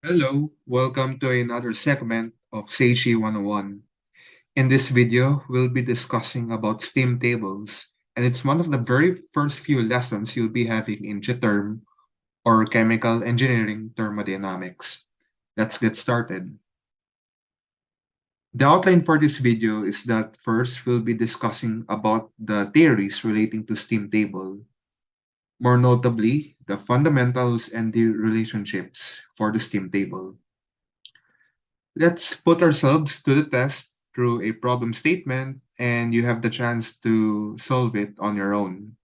Hello, welcome to another segment of Seichi 101. In this video, we'll be discussing about steam tables, and it's one of the very first few lessons you'll be having in GTERM or Chemical Engineering Thermodynamics. Let's get started. The outline for this video is that first we'll be discussing about the theories relating to steam table, more notably the fundamentals and the relationships for the steam table. Let's put ourselves to the test through a problem statement, and you have the chance to solve it on your own.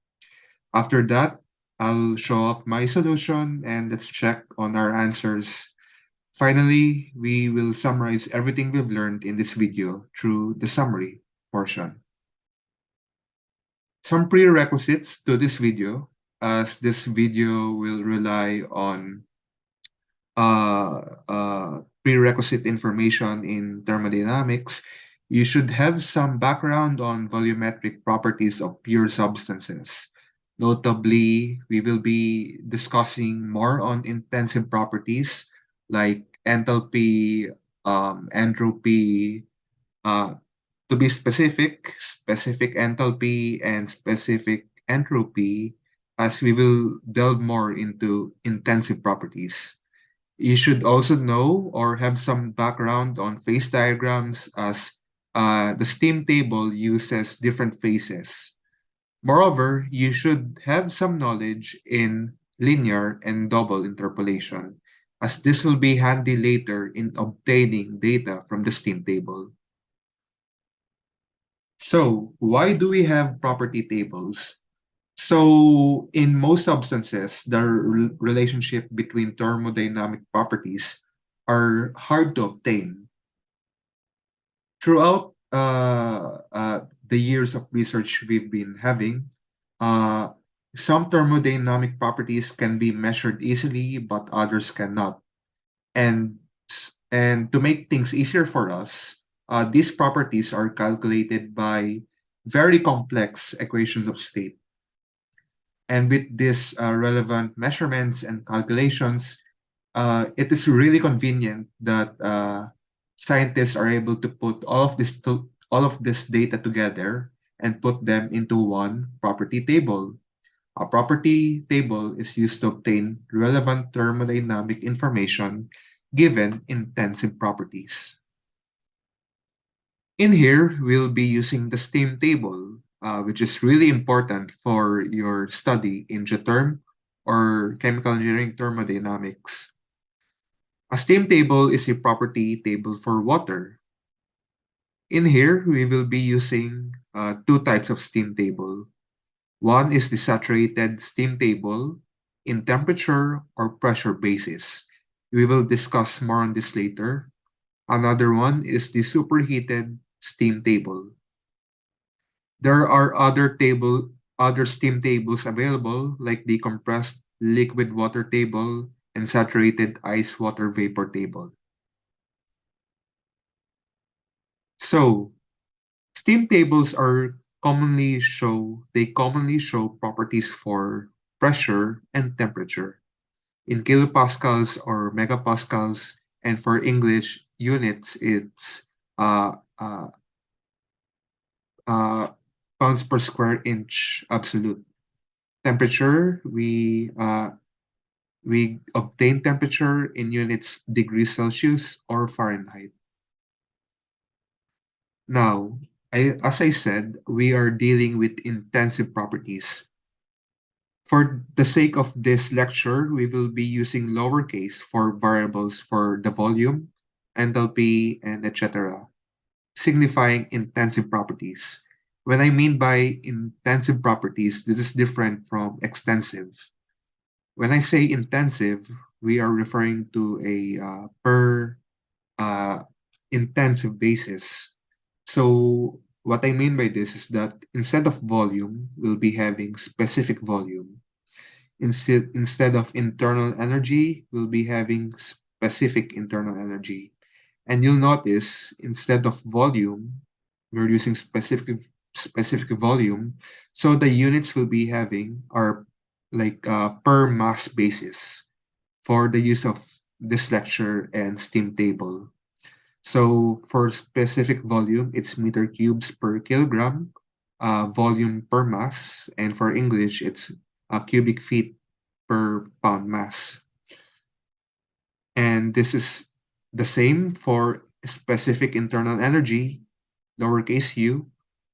After that, I'll show up my solution and let's check on our answers. Finally, we will summarize everything we've learned in this video through the summary portion. Some prerequisites to this video, as this video will rely on prerequisite information in thermodynamics, you should have some background on volumetric properties of pure substances. Notably, we will be discussing more on intensive properties like enthalpy, entropy, uh, to be specific, specific enthalpy and specific entropy, as we will delve more into intensive properties. You should also know or have some background on phase diagrams as the steam table uses different phases. Moreover, you should have some knowledge in linear and double interpolation, as this will be handy later in obtaining data from the steam table. So, why do we have property tables? So, in most substances, the relationship between thermodynamic properties are hard to obtain. Throughout the years of research we've been having, uh, some thermodynamic properties can be measured easily, but others cannot. And and to make things easier for us, these properties are calculated by very complex equations of state. And with these relevant measurements and calculations, it is really convenient that scientists are able to put all of this data together and put them into one property table. A property table is used to obtain relevant thermodynamic information given intensive properties. In here, we'll be using the steam table, which is really important for your study in GTERM or Chemical Engineering Thermodynamics. A steam table is a property table for water. In here, we will be using two types of steam table. One is the saturated steam table in temperature or pressure basis. We will discuss more on this later. Another one is the superheated steam table. There are other steam tables available like the compressed liquid water table and saturated ice water vapor table. So, steam tables commonly show properties for pressure and temperature in kilopascals or megapascals, and for English units, it's uh, uh, uh, pounds per square inch absolute. Temperature, we obtain temperature in units degrees Celsius or Fahrenheit. Now, as I said, we are dealing with intensive properties. For the sake of this lecture, we will be using lowercase for variables for the volume, enthalpy, and etc., signifying intensive properties. When I mean by intensive properties, this is different from extensive. When I say intensive, we are referring to a per uh, intensive basis. So what I mean by this is that instead of volume, we'll be having specific volume. Instead of internal energy, we'll be having specific internal energy. And you'll notice instead of volume, we're using specific volume. So the units we'll be having are like per mass basis for the use of this lecture and steam table. So for specific volume, it's meter cubes per kilogram, volume per mass, and for English, it's cubic feet per pound mass. And this is the same for specific internal energy, lowercase u,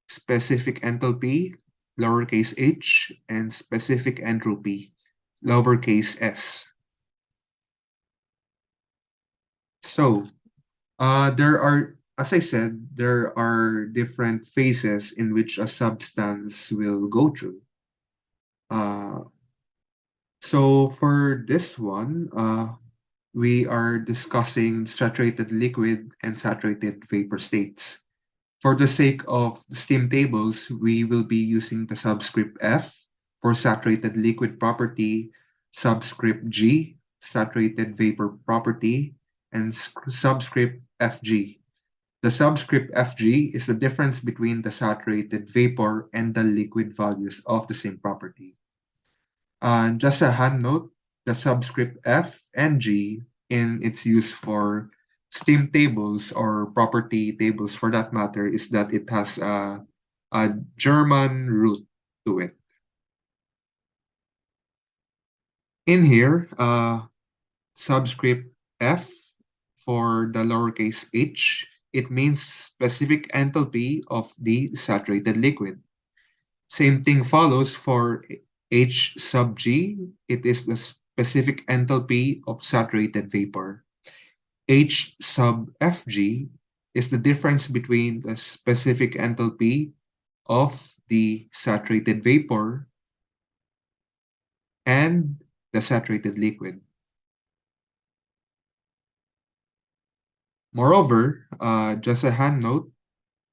specific enthalpy, lowercase h, and specific entropy, lowercase s. So, as I said, there are different phases in which a substance will go through. Uh, so for this one, we are discussing saturated liquid and saturated vapor states. For the sake of steam tables, we will be using the subscript F for saturated liquid property, subscript G, saturated vapor property, and subscript Fg. The subscript Fg is the difference between the saturated vapor and the liquid values of the same property. Just a hand note, the subscript F and G in its use for steam tables or property tables for that matter is that it has a German root to it. In here, subscript F for the lowercase h, it means specific enthalpy of the saturated liquid. Same thing follows for H sub G. It is the specific enthalpy of saturated vapor. H sub Fg is the difference between the specific enthalpy of the saturated vapor and the saturated liquid. Moreover, just a hand note,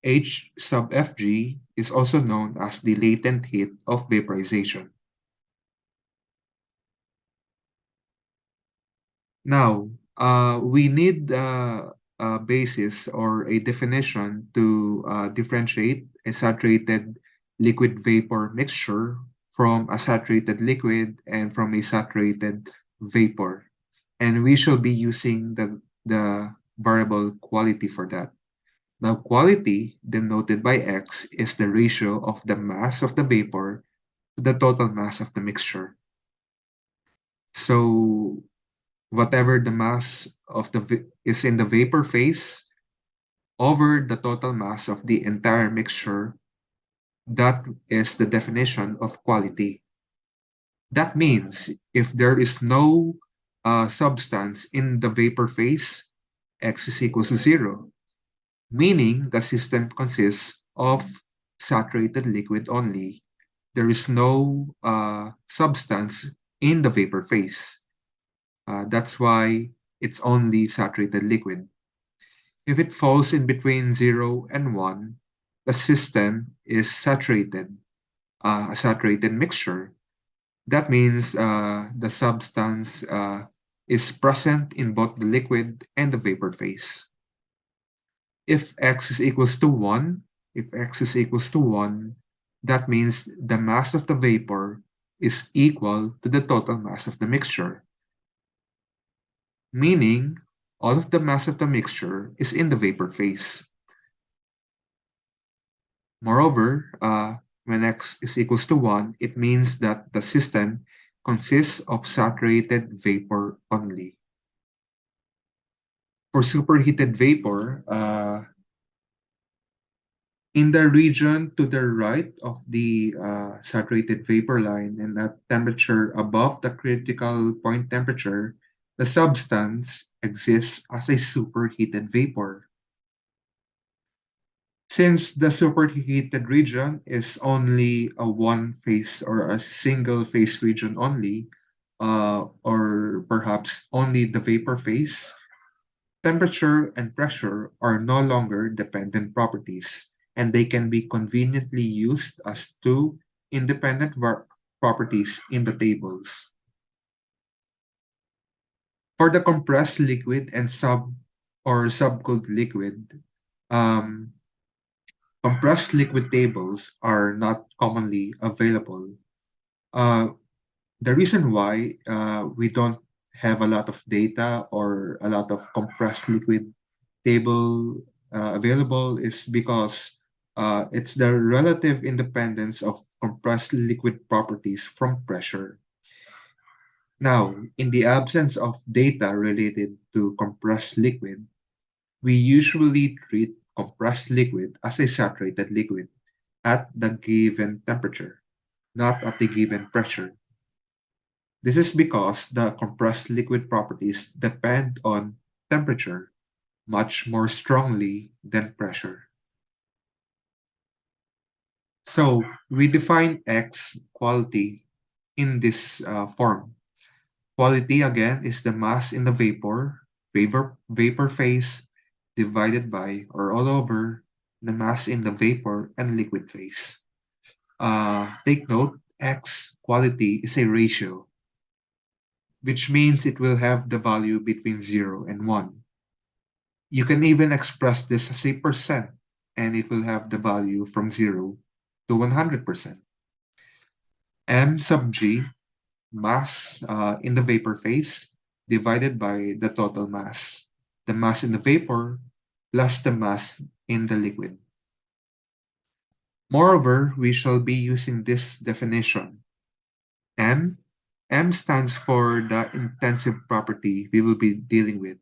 H sub Fg is also known as the latent heat of vaporization. Now, we need a basis or a definition to differentiate a saturated liquid vapor mixture from a saturated liquid and from a saturated vapor. And we shall be using the variable quality for that. Now, quality, denoted by X, is the ratio of the mass of the vapor to the total mass of the mixture. So whatever the mass of is in the vapor phase over the total mass of the entire mixture, that is the definition of quality. That means if there is no substance in the vapor phase, X is equal to 0, meaning the system consists of saturated liquid only. There is no substance in the vapor phase. That's why it's only saturated liquid. If it falls in between 0 and 1, the system is saturated, a saturated mixture. That means the substance is present in both the liquid and the vapor phase. If x is equals to 1, if x is equals to 1, that means the mass of the vapor is equal to the total mass of the mixture, meaning all of the mass of the mixture is in the vapor phase. Moreover, when x is equals to 1, it means that the system consists of saturated vapor only. For superheated vapor, in the region to the right of the saturated vapor line and at temperature above the critical point temperature, the substance exists as a superheated vapor. Since the superheated region is only a one phase or a single phase region only, or perhaps only the vapor phase, temperature and pressure are no longer dependent properties, and they can be conveniently used as two independent properties in the tables. For the compressed liquid and subcooled liquid, um, compressed liquid tables are not commonly available. Uh, the reason why we don't have a lot of data or a lot of compressed liquid table available is because it's the relative independence of compressed liquid properties from pressure. Now, in the absence of data related to compressed liquid, we usually treat compressed liquid as a saturated liquid at the given temperature, not at the given pressure. This is because the compressed liquid properties depend on temperature much more strongly than pressure. So we define X quality in this form. Quality again is the mass in the vapor phase divided by or all over the mass in the vapor and liquid phase. Take note, X quality is a ratio, which means it will have the value between 0 and 1. You can even express this as a percent, and it will have the value from 0 to 100%. M sub G, mass in the vapor phase, divided by the total mass. The mass in the vapor plus the mass in the liquid. Moreover, we shall be using this definition. M, M stands for the intensive property we will be dealing with.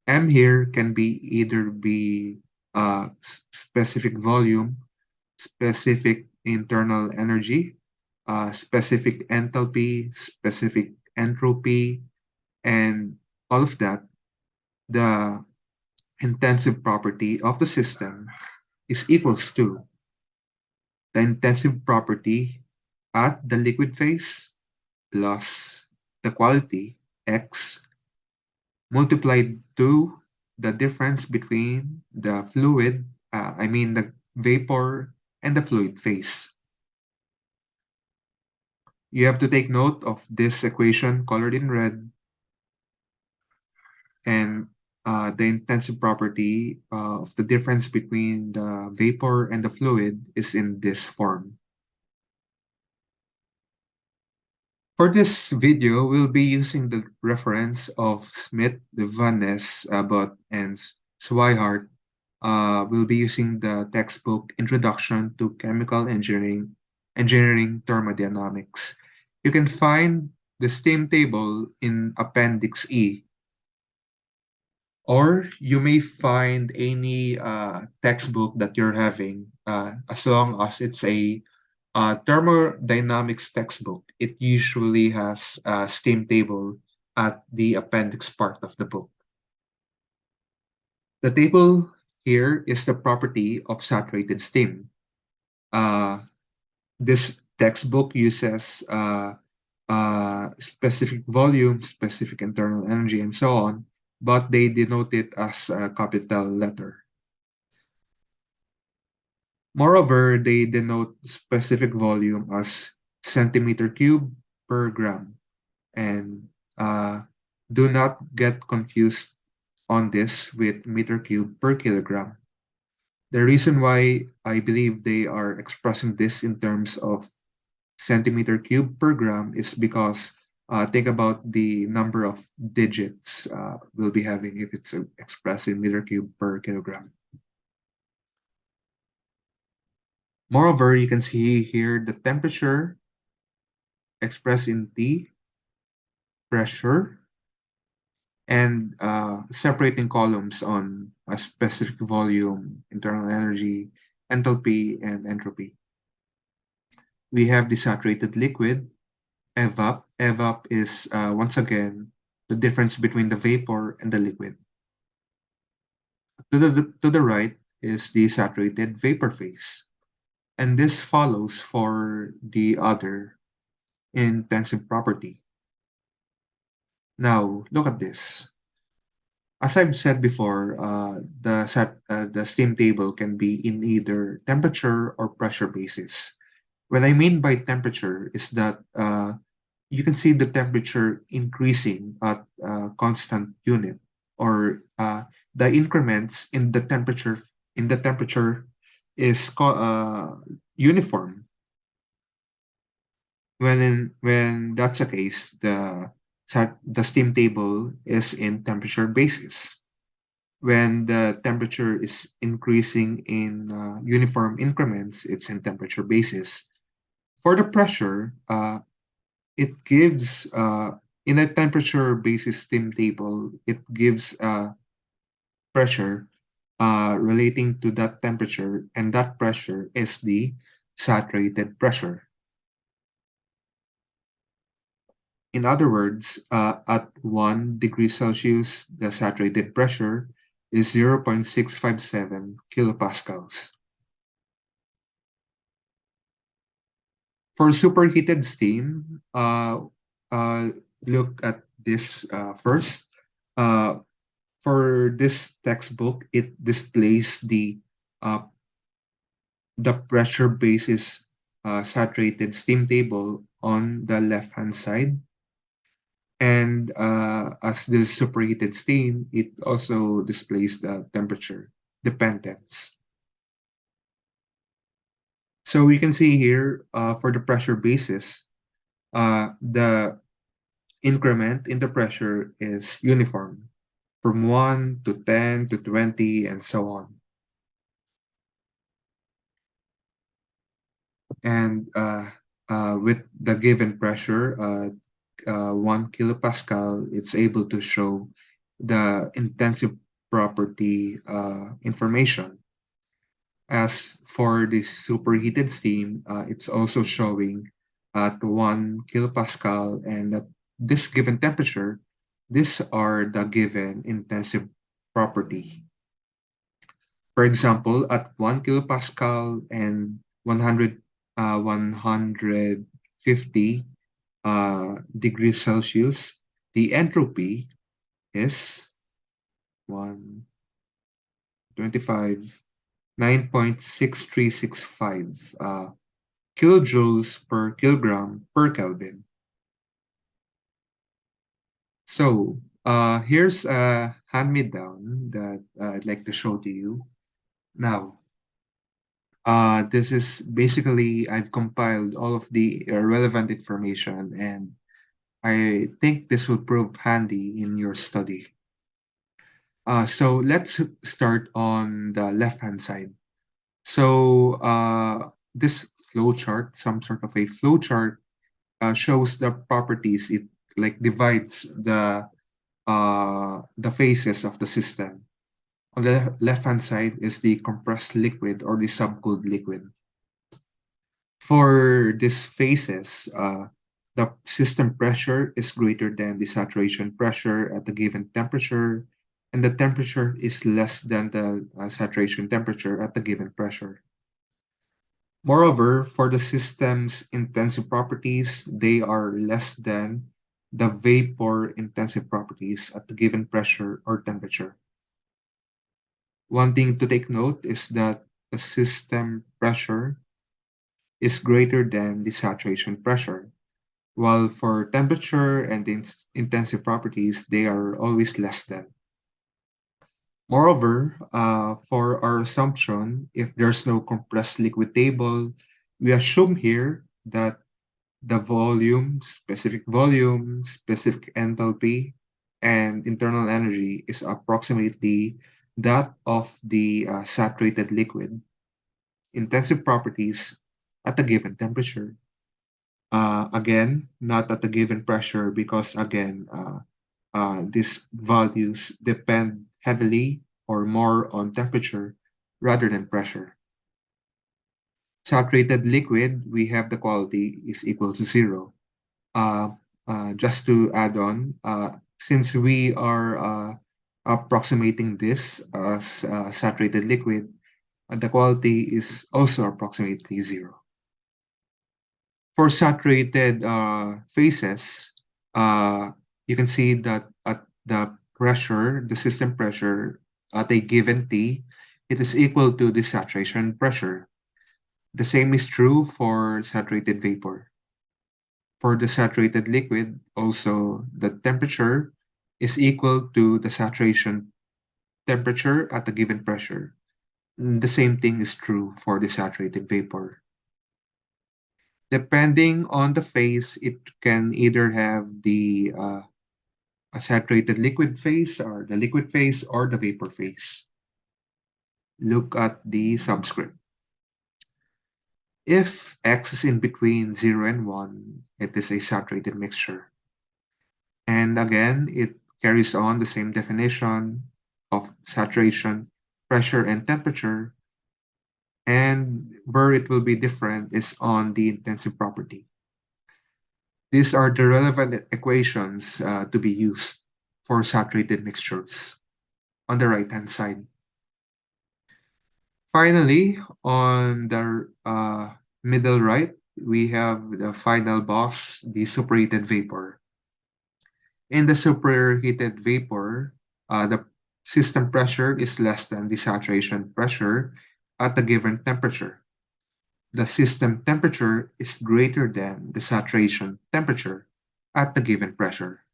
M here can be either be specific volume, specific internal energy, specific enthalpy, specific entropy, and all of that. The intensive property of the system is equals to the intensive property at the liquid phase plus the quality X multiplied to the difference between the fluid, the vapor and the fluid phase. You have to take note of this equation colored in red, and the intensive property of the difference between the vapor and the fluid is in this form. For this video, we'll be using the reference of Smith, Van Ness, Abbott, and Swihart. We'll be using the textbook Introduction to Chemical Engineering Thermodynamics. You can find the steam table in Appendix E, or you may find any textbook that you're having, as long as it's a thermodynamics textbook. It usually has a steam table at the appendix part of the book. The table here is the property of saturated steam. Uh, this textbook uses specific volume, specific internal energy, and so on, but they denote it as a capital letter. Moreover, they denote specific volume as centimeter cube per gram. And do not get confused on this with meter cube per kilogram. The reason why I believe they are expressing this in terms of centimeter cube per gram is because think about the number of digits we'll be having if it's expressed in meter cube per kilogram. Moreover, you can see here the temperature expressed in T, pressure, and separating columns on a specific volume, internal energy, enthalpy, and entropy. We have the saturated liquid, evap. Evap is, once again, the difference between the vapor and the liquid. To the right is the saturated vapor phase. And this follows for the other intensive property. Now, look at this. As I've said before, the steam table can be in either temperature or pressure basis. What I mean by temperature is that you can see the temperature increasing at a constant unit, or the increments in the temperature is uniform. When that's the case, the the steam table is in temperature basis. When the temperature is increasing in uniform increments, it's in temperature basis. For the pressure, it gives in a temperature basis steam table, it gives pressure relating to that temperature, and that pressure is the saturated pressure. In other words, at 1 degree Celsius, the saturated pressure is 0.657 kilopascals. For superheated steam, look at this first. Uh, for this textbook, it displays uh, the pressure basis saturated steam table on the left-hand side. And as this superheated steam, it also displays the temperature dependence. So we can see here for the pressure basis, the increment in the pressure is uniform from 1 to 10 to 20 and so on. And with the given pressure, 1 kilopascal, it's able to show the intensive property information. As for the superheated steam, it's also showing at 1 kilopascal, and at this given temperature, these are the given intensive property. For example, at 1 kilopascal and 150 degrees Celsius, the entropy is 125, 9.6365 kilojoules per kilogram per Kelvin. So here's a hand-me-down that I'd like to show to you. Now, this is basically, I've compiled all of the relevant information, and I think this will prove handy in your study. So let's start on the left-hand side. So this flow chart, some sort of a flow chart, shows the properties. It like divides the phases of the system. On the left-hand side is the compressed liquid or the subcooled liquid. For these phases, the system pressure is greater than the saturation pressure at the given temperature, and the temperature is less than the saturation temperature at the given pressure. Moreover, for the system's intensive properties, they are less than the vapor intensive properties at the given pressure or temperature. One thing to take note is that the system pressure is greater than the saturation pressure, while for temperature and intensive properties, they are always less than. Moreover, for our assumption, if there's no compressed liquid table, we assume here that the volume, specific enthalpy, and internal energy is approximately that of the saturated liquid intensive properties at a given temperature. Again, not at a given pressure because again, these values depend heavily or more on temperature rather than pressure. Saturated liquid, we have the quality is equal to 0. Uh, just to add on, since we are approximating this as saturated liquid, the quality is also approximately 0. For saturated phases, you can see that at the pressure, the system pressure at a given T, it is equal to the saturation pressure. The same is true for saturated vapor. For the saturated liquid, also the temperature is equal to the saturation temperature at a given pressure. The same thing is true for the saturated vapor. Depending on the phase, it can either have the a saturated liquid phase or the liquid phase or the vapor phase. Look at the subscript. If X is in between 0 and 1, it is a saturated mixture. And again, it carries on the same definition of saturation, pressure, and temperature. And where it will be different is on the intensive property. These are the relevant equations to be used for saturated mixtures on the right-hand side. Finally, on the middle right, we have the final boss, the superheated vapor. In the superheated vapor, the system pressure is less than the saturation pressure at a given temperature. The system temperature is greater than the saturation temperature at the given pressure.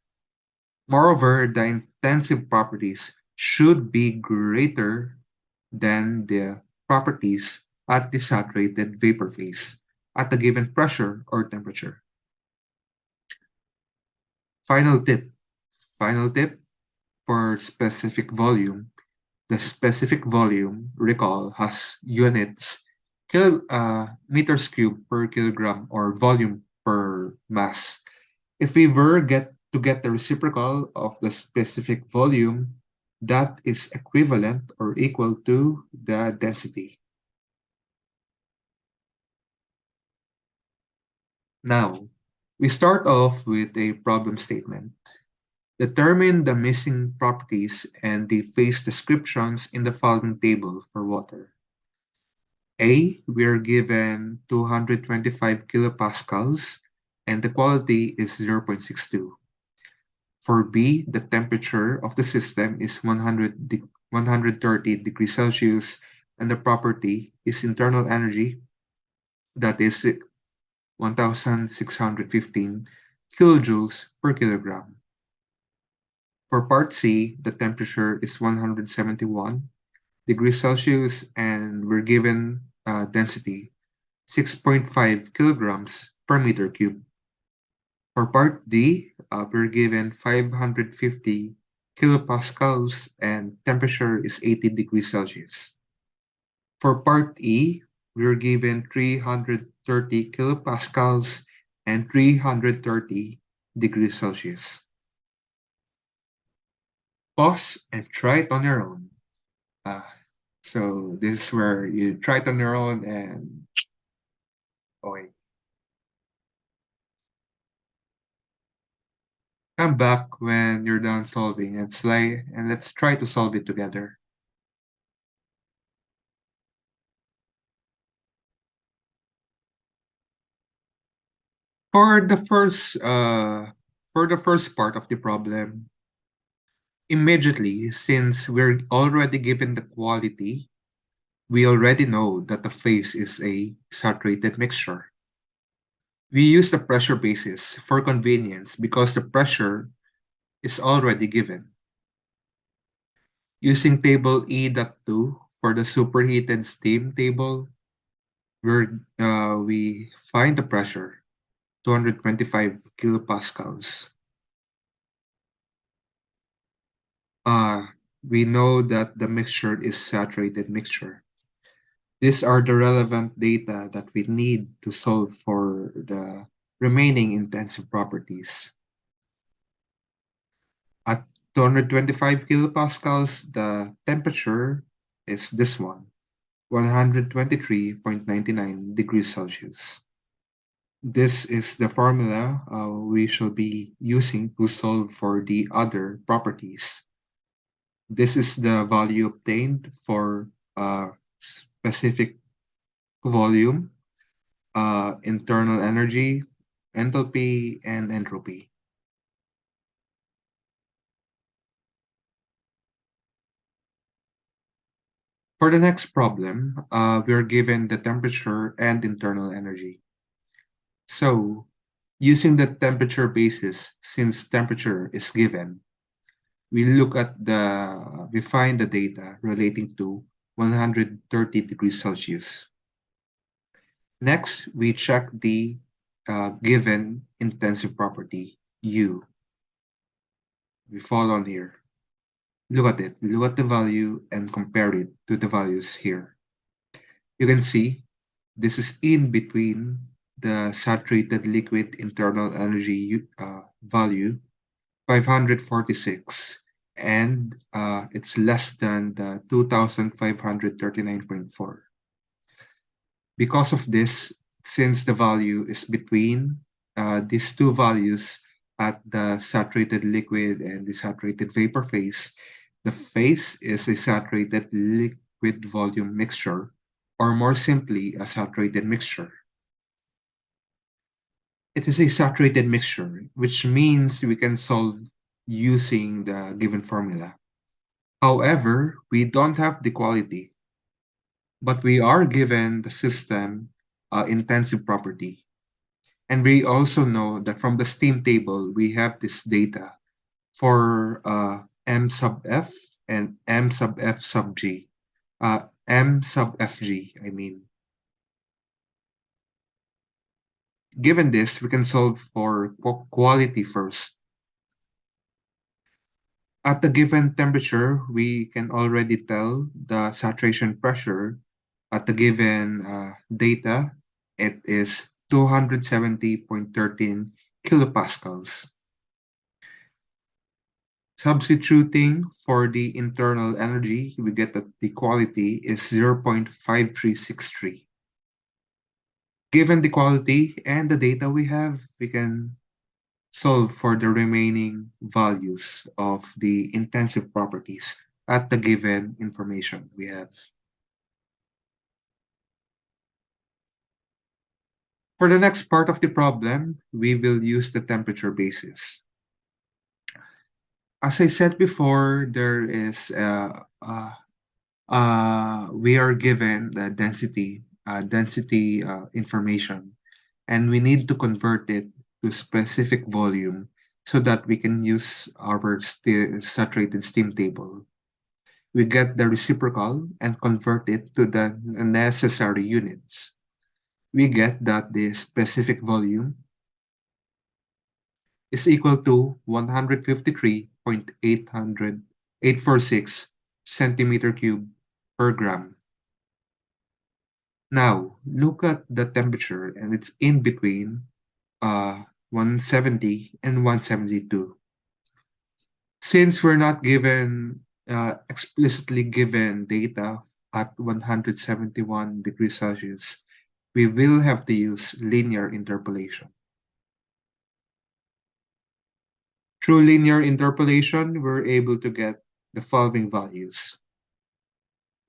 Moreover, the intensive properties should be greater than the properties at the saturated vapor phase at a given pressure or temperature. Final tip. Final tip for specific volume. The specific volume, recall, has units meters cubed per kilogram or volume per mass. If we were to get the reciprocal of the specific volume, that is equivalent or equal to the density. Now, we start off with a problem statement. Determine the missing properties and the phase descriptions in the following table for water. A, we are given 225 kilopascals and the quality is 0.62. For B, the temperature of the system is 130 degrees Celsius and the property is internal energy, that is 1615 kilojoules per kilogram. For part C, the temperature is 171 degrees Celsius and we're given density 6.5 kilograms per meter cube. For part D, we're given 550 kilopascals and temperature is 80 degrees Celsius. For part E, we're given 330 kilopascals and 330 degrees Celsius. Pause and try it on your own. Uh, so this is where you try it on your own and okay, come back when you're done solving and let's try to solve it together. For the first part of the problem, immediately since we're already given the quality, we already know that the phase is a saturated mixture. We use the pressure basis for convenience because the pressure is already given. Using table E.2 for the superheated steam table, where we find the pressure, 225 kilopascals. Uh, we know that the mixture is saturated mixture. These are the relevant data that we need to solve for the remaining intensive properties. At 225 kilopascals, the temperature is this one, 123.99 degrees Celsius. This is the formula we shall be using to solve for the other properties. This is the value obtained for specific volume, internal energy, enthalpy, and entropy. For the next problem, we are given the temperature and internal energy. So, using the temperature basis, since temperature is given, we find the data relating to 130 degrees Celsius. Next, we check the given intensive property, U. we fall on here. Look at it. Look at the value and compare it to the values here. You can see this is in between the saturated liquid internal energy value 546 and it's less than the 2539.4. Because of this, since the value is between these two values at the saturated liquid and the saturated vapor phase, the phase is a saturated liquid volume mixture, or more simply, a saturated mixture. It is a saturated mixture, which means we can solve using the given formula. However, we don't have the quality, but we are given the system intensive property. And we also know that from the steam table, we have this data for M sub F and M sub F sub G. M sub FG, I mean. Given this, we can solve for quality first. At the given temperature, we can already tell the saturation pressure at the given data. It is 270.13 kilopascals. Substituting for the internal energy, we get that the quality is 0.5363. Given the quality and the data we have, we can solve for the remaining values of the intensive properties at the given information we have. For the next part of the problem, we will use the temperature basis. As I said before, we are given the density information, and we need to convert it to specific volume so that we can use our saturated steam table. We get the reciprocal and convert it to the necessary units. We get that the specific volume is equal to 153.846 centimeter cube per gram. Now, look at the temperature, and it's in between 170 and 172. Since we're not given explicitly given data at 171 degrees Celsius, we will have to use linear interpolation. Through linear interpolation, we're able to get the following values.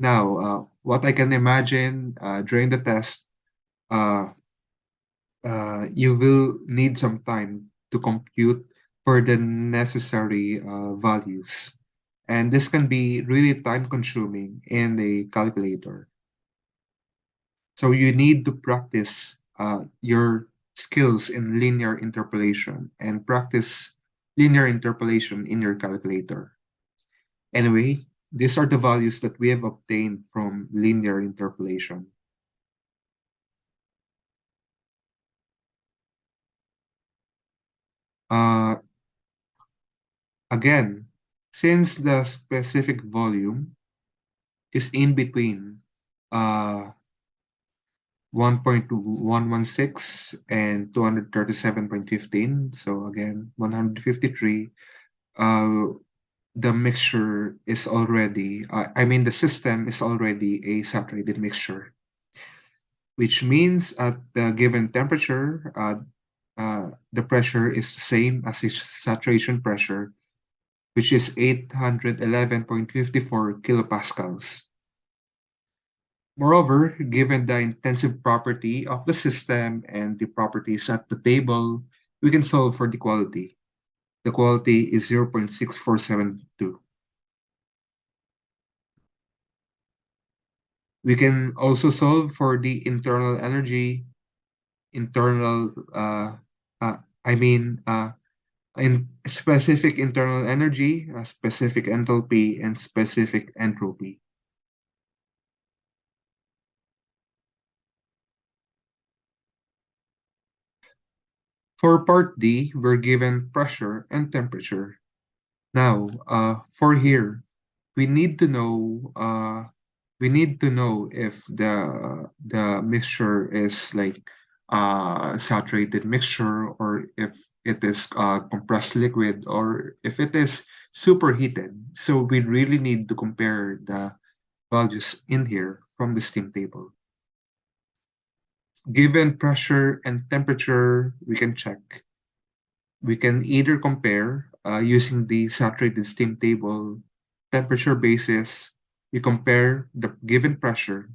Now, what I can imagine during the test, uh, you will need some time to compute for the necessary values. And this can be really time consuming in a calculator. So you need to practice your skills in linear interpolation and practice linear interpolation in your calculator. Anyway, these are the values that we have obtained from linear interpolation. Uh, Again, since the specific volume is in between 1.116 and 237.15, so again, 153, uh, the mixture is already, the system is already a saturated mixture, which means at the given temperature, the pressure is the same as its saturation pressure, which is 811.54 kilopascals. Moreover, given the intensive property of the system and the properties at the table, we can solve for the quality. The quality is 0.6472. We can also solve for the internal energy, internal, I mean, in specific internal energy, specific enthalpy, and specific entropy. For part D, we're given pressure and temperature. Now, for here, we need to know if the mixture is like saturated mixture, or if it is compressed liquid, or if it is superheated. So we really need to compare the values in here from the steam table. Given pressure and temperature, we can check. We can either compare using the saturated steam table temperature basis. We compare the given pressure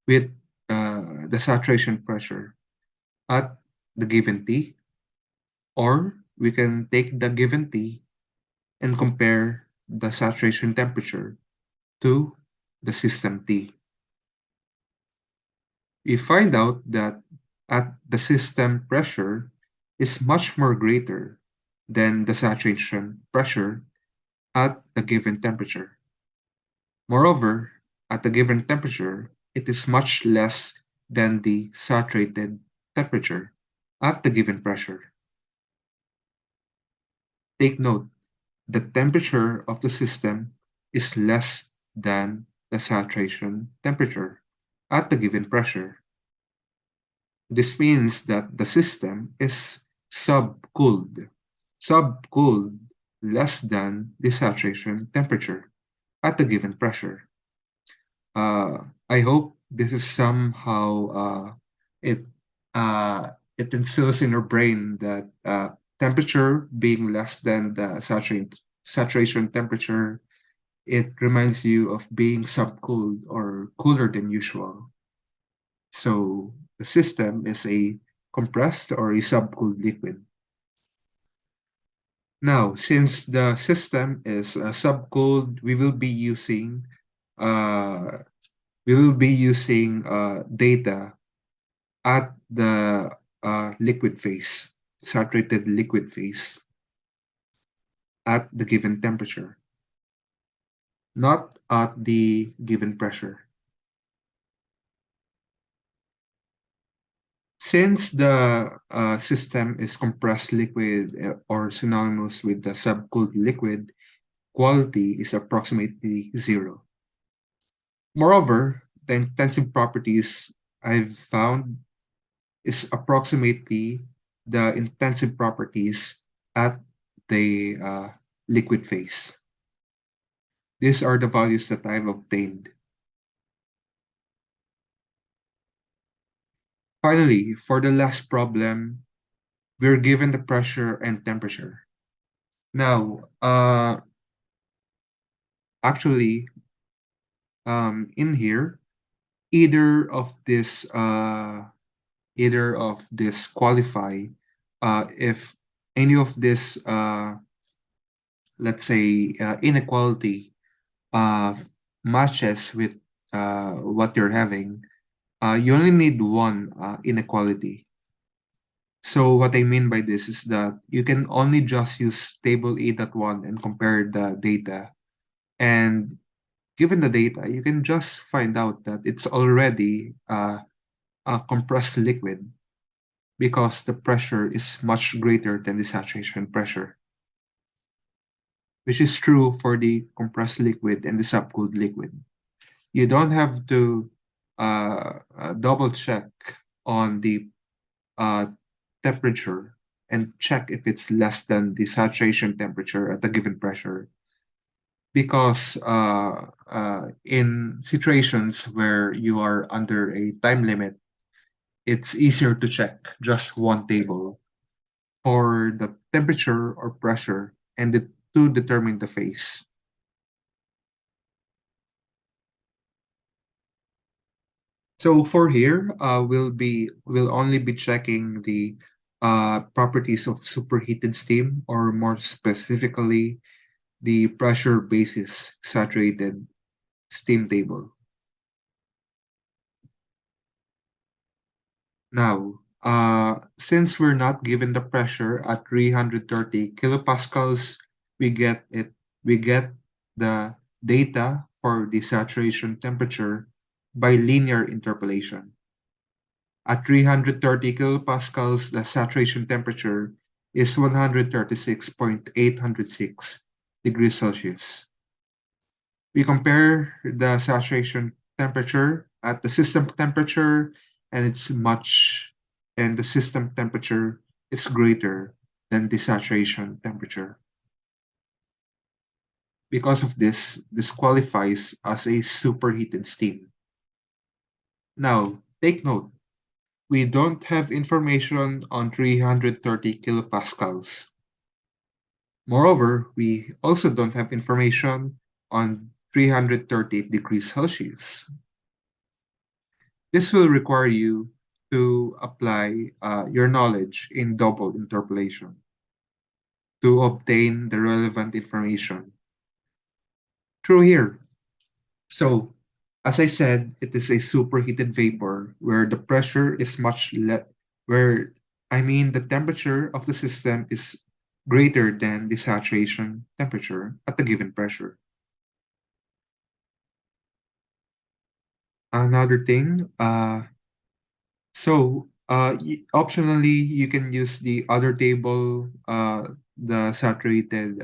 with the saturation pressure at the given T, or we can take the given T and compare the saturation temperature to the system T. We find out that at the system pressure is much more greater than the saturation pressure at the given temperature. Moreover, at the given temperature, it is much less than the saturated temperature at the given pressure. Take note, the temperature of the system is less than the saturation temperature at the given pressure. This means that the system is subcooled, subcooled less than the saturation temperature at the given pressure. I hope this is somehow it it instills in your brain that temperature being less than the saturation temperature, it reminds you of being subcooled or cooler than usual. So the system is a compressed or a subcooled liquid. Now, since the system is subcooled, uh, data at the liquid phase, saturated liquid phase at the given temperature, not at the given pressure. Since the system is compressed liquid or synonymous with the subcooled liquid, quality is approximately zero. Moreover, the intensive properties I've found is approximately the intensive properties at the liquid phase. These are the values that I've obtained. Finally, for the last problem, we're given the pressure and temperature. Now, actually, in here, either of this, qualify. If any of this, let's say, inequality uh, matches with what you're having, you only need one inequality. So what I mean by this is that you can only just use table A.1 and compare the data. And given the data, you can just find out that it's already a compressed liquid because the pressure is much greater than the saturation pressure, which is true for the compressed liquid and the subcooled liquid. You don't have to double check on the uh, temperature and check if it's less than the saturation temperature at a given pressure, because in situations where you are under a time limit, it's easier to check just one table for the temperature or pressure and to determine the phase. So for here, we'll only be checking the properties of superheated steam, or more specifically, the pressure basis saturated steam table. Now, since we're not given the pressure at 330 kilopascals, we get it. We get the data for the saturation temperature by linear interpolation. At 330 kilopascals, the saturation temperature is 136.806 degrees Celsius. We compare the saturation temperature at the system temperature, and the system temperature is greater than the saturation temperature. Because of this, this qualifies as a superheated steam. Now, take note, we don't have information on 330 kilopascals. Moreover, we also don't have information on 330 degrees Celsius. This will require you to apply your knowledge in double interpolation to obtain the relevant information through here. So, as I said, it is a superheated vapor where the pressure is much less, where the temperature of the system is greater than the saturation temperature at the given pressure. Another thing, optionally, you can use the other table, the saturated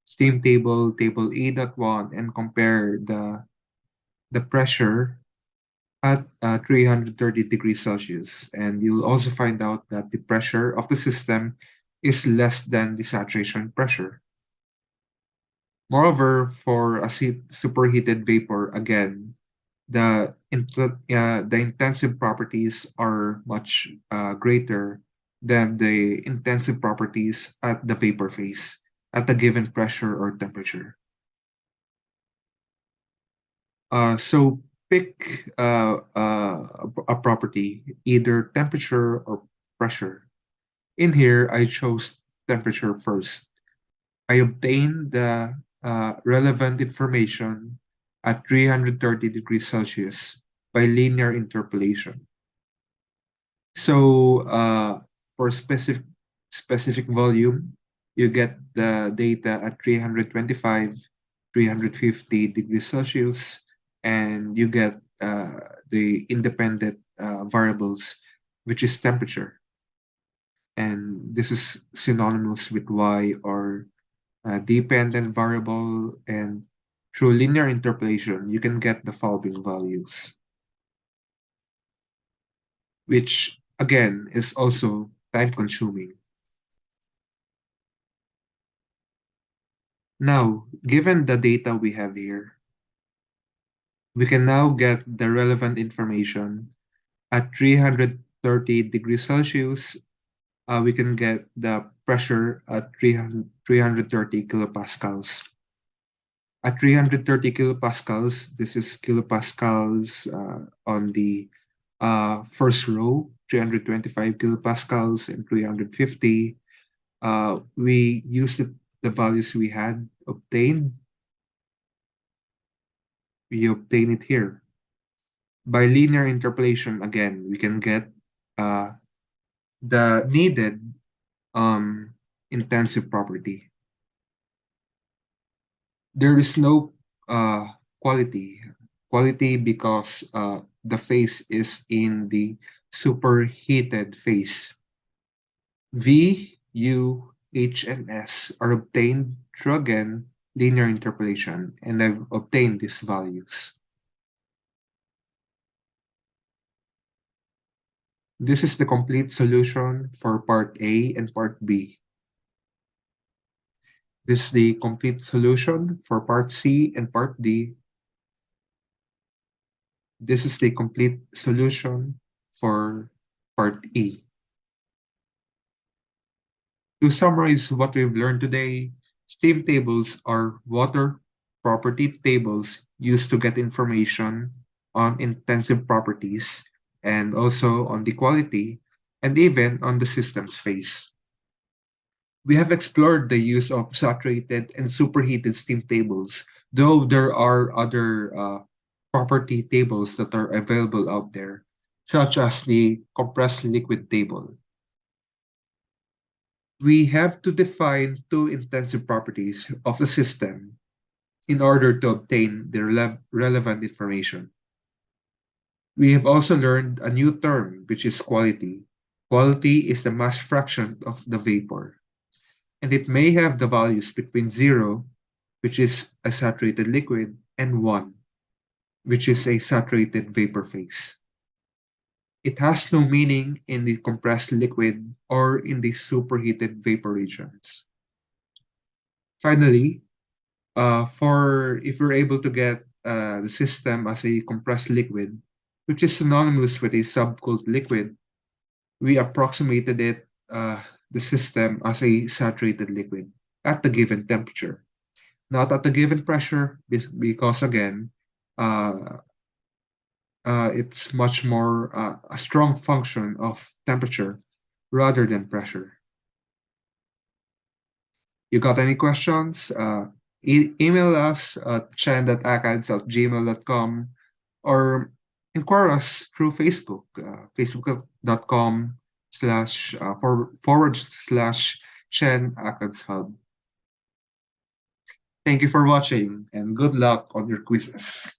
steam table, table E.1, and compare the pressure at 330 degrees Celsius. And you'll also find out that the pressure of the system is less than the saturation pressure. Moreover, for a superheated vapor, again, the intensive properties are much greater than the intensive properties at the vapor phase at a given pressure or temperature. So pick a property, either temperature or pressure. In here, I chose temperature first. I obtained the relevant information at 330 degrees Celsius by linear interpolation. So for specific volume, you get the data at 325, 350 degrees Celsius, and you get the independent variables, which is temperature. And this is synonymous with Y, or dependent variable, and through linear interpolation, you can get the following values, which again is also time consuming. Now, given the data we have here, we can now get the relevant information at 330 degrees Celsius. We can get the pressure at 330 kilopascals. At 330 kilopascals, this is kilopascals on the first row, 325 kilopascals and 350. We used the values we had obtained. We obtain it here. By linear interpolation, again, we can get the needed intensive property. There is no quality. Quality because the phase is in the superheated phase. V, U, H, and S are obtained through, again, linear interpolation, and I've obtained these values. This is the complete solution for part A and part B. This is the complete solution for part C and part D. This is the complete solution for part E. To summarize what we've learned today, steam tables are water property tables used to get information on intensive properties, and also on the quality, and even on the system's phase. We have explored the use of saturated and superheated steam tables, though there are other property tables that are available out there, such as the compressed liquid table. We have to define two intensive properties of the system in order to obtain the relevant information. We have also learned a new term, which is quality. Quality is the mass fraction of the vapor, and it may have the values between 0, which is a saturated liquid, and 1, which is a saturated vapor phase. It has no meaning in the compressed liquid or in the superheated vapor regions. Finally, for if we're able to get the system as a compressed liquid, which is synonymous with a subcooled liquid, we approximated the system as a saturated liquid at the given temperature, not at the given pressure, because again, uh, it's much more a strong function of temperature rather than pressure. You got any questions? Email us at chen.acads@gmail.com or inquire us through Facebook, facebook.com/forward/ Chen Acads Hub. Thank you for watching and good luck on your quizzes.